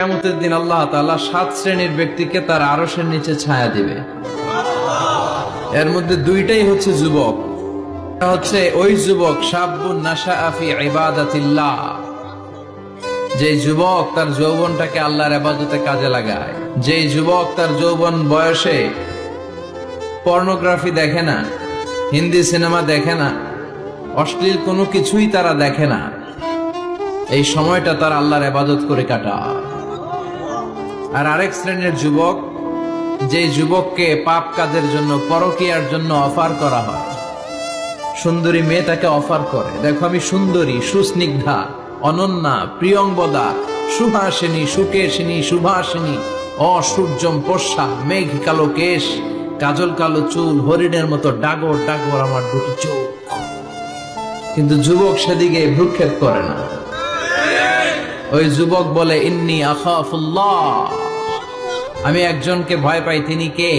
কিয়ামতের দিন আল্লাহ তাআলা 7 শ্রেণীর ব্যক্তিকে তার আরশের নিচে ছায়া দিবে। এর মধ্যে দুইটাই হচ্ছে যুবক। হচ্ছে ওই যুবক শাবুন নাশাআ ফি ইবাদাতিল্লাহ, যে যুবক তার যৌবনটাকে আল্লাহর ইবাদতে কাজে লাগায়, যে যুবক তার যৌবন বয়সে পর্নোগ্রাফি দেখে না, হিন্দি সিনেমা দেখে না, অশ্লীল কোনো কিছুই তারা দেখে না, এই সময়টা তারা আল্লাহর ইবাদত করে কাটায়। আর আরেক শ্রেণীর যুবক, যে যুবককে পাপ কাজের জন্য, পরকীয়ার জন্য অফার করা হয়। সুন্দরী মেয়ে তাকে অফার করে, দেখো আমি সুন্দরী, সুস্নিগ্ধা, অনন্যা, প্রিয়ংবদা, সুহাসিনী, সুকেশিনী, সুভাসিনী, অসূর্যম পোষা, মেঘ কালো কেশ, কাজল কালো চুল, হরিণের মতো ডাগর ডাগর আমার দুটি চোখ। কিন্তু যুবক সেদিকে ভ্রুক্ষেপ করে না। ওই যুবক বলে, ইন্নী আখাফুল্লাহ, আমি একজনকে ভয় পাই, তিনি কে?